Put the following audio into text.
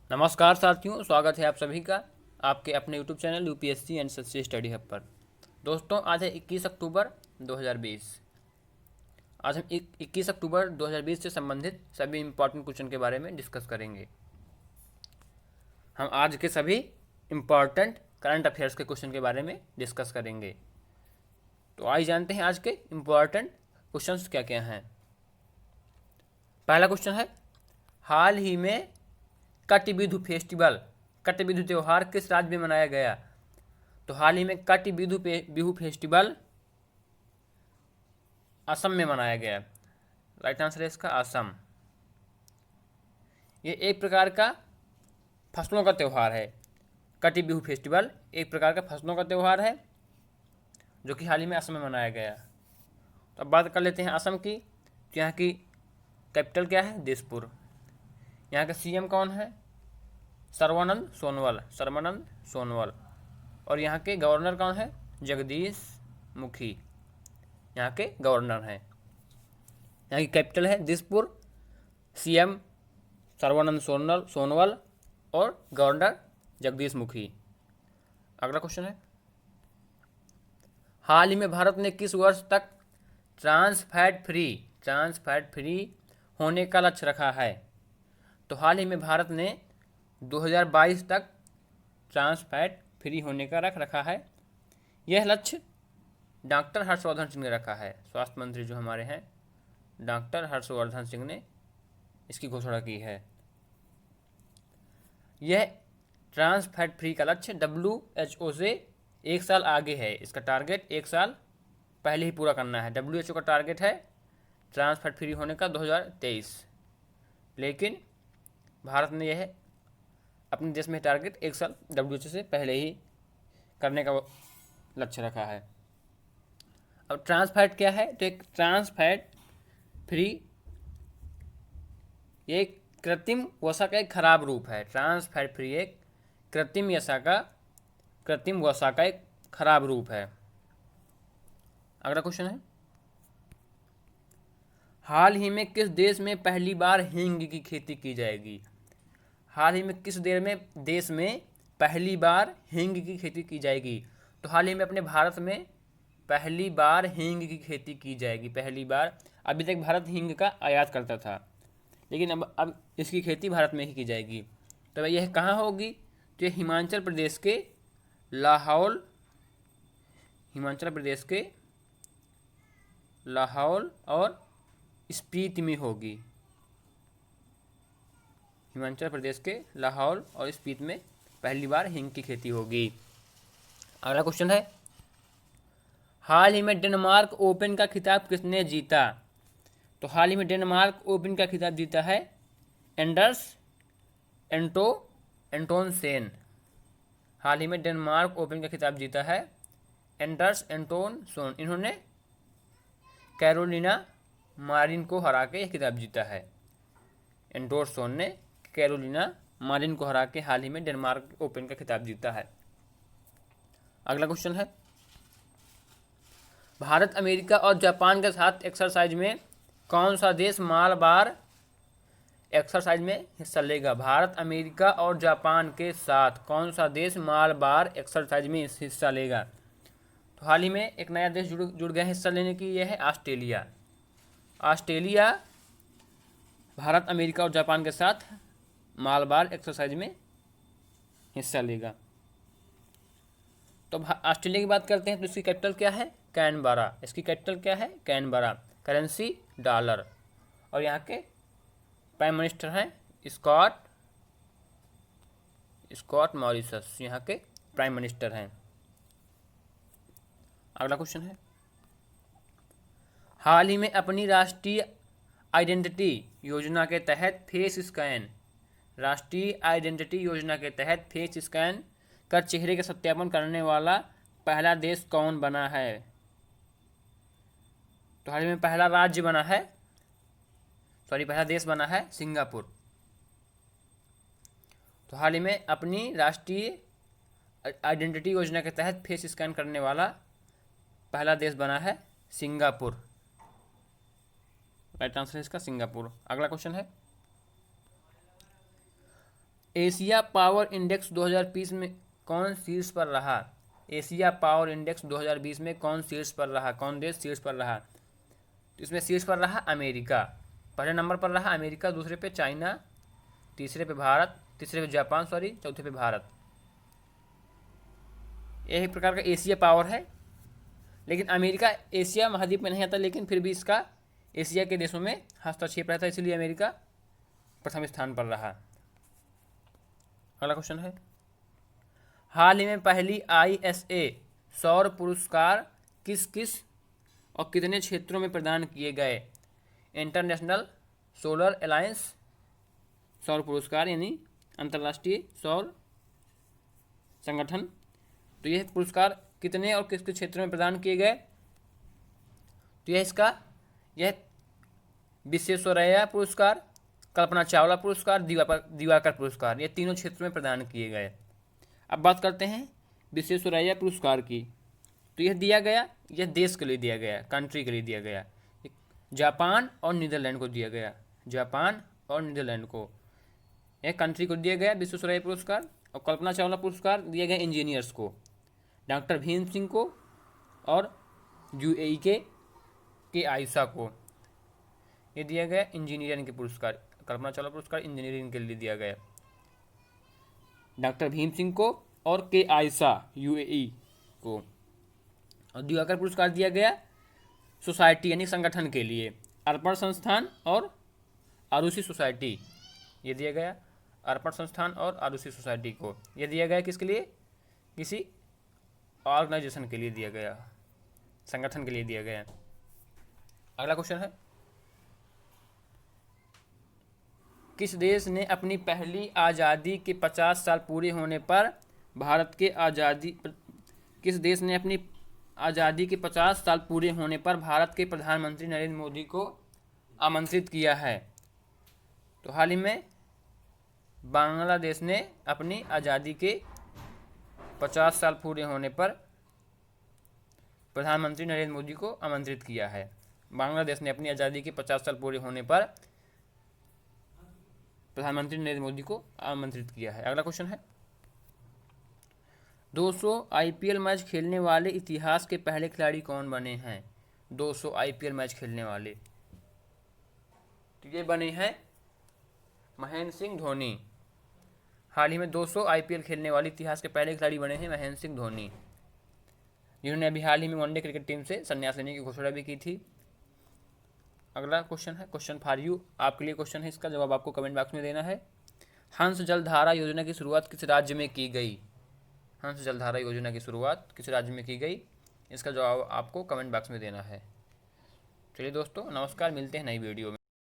नमस्कार साथियों, स्वागत है आप सभी का आपके अपने YouTube channel UPSC and SSC study hub पर। दोस्तों, आज है 21 अक्टूबर 2020। आज हम 21 अक्टूबर 2020 से संबंधित सभी इम्पॉर्टेंट क्वेश्चन के बारे में डिस्कस करेंगे। हम आज के सभी इम्पॉर्टेंट करंट अफेयर्स के क्वेश्चन के बारे में डिस्कस करेंगे। तो आइए जानते हैं आज के इम्पॉर्टेंट क्वेश्चंस क्या क्या हैं। पहला क्वेश्चन है, हाल ही में cut Bihu festival, cut Bihu त्यौहार किस राज्य में मनाया गया? तो हाल ही में कट बिहू फेस्टिवल असम में मनाया गया। राइट आंसर है इसका असम। ये एक प्रकार का फसलों का त्यौहार है। कट बिहू फेस्टिवल एक प्रकार का फसलों का त्यौहार है जो कि हाल ही में असम में मनाया गया। तो अब बात कर लेते हैं असम की। तो यहाँ की कैपिटल क्या है? दिसपुर। यहाँ का सीएम कौन है? सर्बानंद सोनोवाल, सर्बानंद सोनोवाल। और यहाँ के गवर्नर कौन है? जगदीश मुखी यहाँ के गवर्नर हैं। यहाँ की कैपिटल है दिसपुर, सीएम सर्बानंद सोनोवाल और गवर्नर जगदीश मुखी। अगला क्वेश्चन है, हाल ही में भारत ने किस वर्ष तक ट्रांस फैट फ्री होने का लक्ष्य रखा है? तो हाल ही में भारत ने 2022 तक ट्रांस फैट फ्री होने का रखा है। यह लक्ष्य डॉक्टर हर्षवर्धन सिंह ने रखा है। स्वास्थ्य मंत्री जो हमारे हैं डॉक्टर हर्षवर्धन सिंह ने इसकी घोषणा की है। यह ट्रांस फैट फ्री का लक्ष्य WHO से एक साल आगे है। इसका टारगेट एक साल पहले ही पूरा करना है। WHO का टारगेट है ट्रांस फैट फ्री होने का 2023, लेकिन भारत ने यह अपने देश में टारगेट एक साल WHO से पहले ही करने का लक्ष्य रखा है। अब ट्रांस फैट क्या है? तो एक ट्रांस फैट फ्री ये कृत्रिम वसा का एक खराब रूप है। ट्रांस फैट फ्री एक कृत्रिम वसा का एक खराब रूप है। अगला क्वेश्चन है, हाल ही में किस देश में पहली बार हींग की खेती की जाएगी? हाल ही में किस देश में पहली बार हींग की खेती की जाएगी? तो हाल ही में अपने भारत में पहली बार हींग की खेती की जाएगी। पहली बार। अभी तक भारत हींग का आयात करता था, लेकिन अब इसकी खेती भारत में ही की जाएगी। तो यह कहाँ होगी? तो यह हिमाचल प्रदेश के लाहौल और स्पीति में होगी। हिमाचल प्रदेश के लाहौल और स्पीति में पहली बार हींग की खेती होगी। अगला क्वेश्चन है, हाल ही में डेनमार्क ओपन का खिताब किसने जीता? तो हाल ही में डेनमार्क ओपन का खिताब जीता है एंडर्स एंटोनसेन। हाल ही में डेनमार्क ओपन का खिताब जीता है एंडर्स एंटोनसोन। इन्होंने कैरोलिना मारिन को हरा के यह खिताब जीता है। एंडोरसोन ने कैरोलिना मारिन को हरा के हाल ही में डेनमार्क ओपन का खिताब जीता है। अगला क्वेश्चन है, भारत अमेरिका और जापान के साथ एक्सरसाइज में कौन सा देश मालबार एक्सरसाइज में हिस्सा लेगा? भारत अमेरिका और जापान के साथ कौन सा देश मालबार एक्सरसाइज में हिस्सा लेगा? तो हाल ही में एक नया देश जुड़ गया हिस्सा लेने की, यह है ऑस्ट्रेलिया। ऑस्ट्रेलिया भारत अमेरिका और जापान के साथ मालबार एक्सरसाइज में हिस्सा लेगा। तो ऑस्ट्रेलिया की बात करते हैं तो इसकी कैपिटल क्या है? कैनबरा। इसकी कैपिटल क्या है? कैनबरा। Currency dollar. और यहाँ के प्राइम मिनिस्टर हैं स्कॉट मॉरिसस, यहाँ के प्राइम मिनिस्टर हैं। अगला क्वेश्चन है, हाल ही में अपनी राष्ट्रीय आइडेंटिटी योजना के तहत फेस स्कैन कर चेहरे का सत्यापन करने वाला पहला देश कौन बना है? तो हाल ही में पहला देश बना है सिंगापुर। तो हाल ही में अपनी राष्ट्रीय आइडेंटिटी योजना के तहत फेस स्कैन करने वाला पहला देश बना है सिंगापुर। राइट आंसर है इसका सिंगापुर। अगला क्वेश्चन है, एशिया पावर इंडेक्स 2020 में कौन शीर्ष पर रहा? एशिया पावर इंडेक्स 2020 में कौन शीर्ष पर रहा? कौन देश शीर्ष पर रहा? तो इसमें शीर्ष पर रहा अमेरिका। पहले नंबर पर रहा अमेरिका, दूसरे पे चाइना, तीसरे पे भारत, तीसरे पे जापान, चौथे पे भारत। यही प्रकार का एशिया पावर है। लेकिन अमेरिका एशिया महाद्वीप में नहीं आता, लेकिन फिर भी इसका एशिया के देशों में हस्तक्षेप रहता है, इसलिए अमेरिका प्रथम स्थान पर रहा। अगला क्वेश्चन है, हाल ही में पहली ISA सौर पुरस्कार किस किस और कितने क्षेत्रों में प्रदान किए गए? इंटरनेशनल सोलर अलायंस सौर पुरस्कार यानी अंतर्राष्ट्रीय सौर संगठन। तो यह पुरस्कार कितने और किस किस क्षेत्र में प्रदान किए गए? तो यह विश्वेश्वरैया पुरस्कार, कल्पना चावला पुरस्कार, दिवाकर पुरस्कार, ये तीनों क्षेत्रों में प्रदान किए गए। अब बात करते हैं विश्वेश्वरैया पुरस्कार की। तो यह दिया गया, यह देश के लिए दिया गया, कंट्री के लिए दिया गया। जापान और नीदरलैंड को दिया गया, जापान और नीदरलैंड को, यह कंट्री को दिया गया विश्वेश्वरैया पुरस्कार। और कल्पना चावला पुरस्कार दिया गया इंजीनियर्स को, डॉक्टर भीम सिंह को और UAE के आयशा को। ये दिया गया इंजीनियरिंग के पुरस्कार। कल्पना चावला पुरस्कार इंजीनियरिंग के लिए दिया गया, डॉक्टर भीम सिंह को और के आयशा UAE को। और दिवाकर पुरस्कार दिया गया सोसाइटी यानी संगठन के लिए, अर्पण संस्थान और आरुषि सोसाइटी। ये दिया गया अर्पण संस्थान और आरुषि सोसाइटी को। ये दिया गया किसके लिए? किसी ऑर्गेनाइजेशन के लिए दिया गया, संगठन के लिए दिया गया। अगला क्वेश्चन है, किस देश ने अपनी पहली आज़ादी के 50 साल पूरे होने पर किस देश ने अपनी आज़ादी के 50 साल पूरे होने पर भारत के प्रधानमंत्री नरेंद्र मोदी को आमंत्रित किया है? तो हाल ही में बांग्लादेश ने अपनी आज़ादी के 50 साल पूरे होने पर प्रधानमंत्री नरेंद्र मोदी को आमंत्रित किया है। बांग्लादेश ने अपनी आज़ादी के 50 साल पूरे होने पर प्रधानमंत्री नरेंद्र मोदी को आमंत्रित किया है। अगला क्वेश्चन है, 200 IPL मैच खेलने वाले इतिहास के पहले खिलाड़ी कौन बने हैं? 200 IPL मैच खेलने वाले, तो ये बने हैं महेंद्र सिंह धोनी। हाल ही में 200 IPL खेलने वाले इतिहास के पहले खिलाड़ी बने हैं महेंद्र सिंह धोनी, जिन्होंने अभी हाल ही में वनडे क्रिकेट टीम से संन्यास लेने की घोषणा भी की थी। अगला क्वेश्चन है, क्वेश्चन फॉर यू, आपके लिए क्वेश्चन है, इसका जवाब आपको कमेंट बॉक्स में देना है। हंस जलधारा योजना की शुरुआत किस राज्य में की गई? हंस जलधारा योजना की शुरुआत किस राज्य में की गई? इसका जवाब आपको कमेंट बॉक्स में देना है। चलिए दोस्तों, नमस्कार, मिलते हैं नई वीडियो में।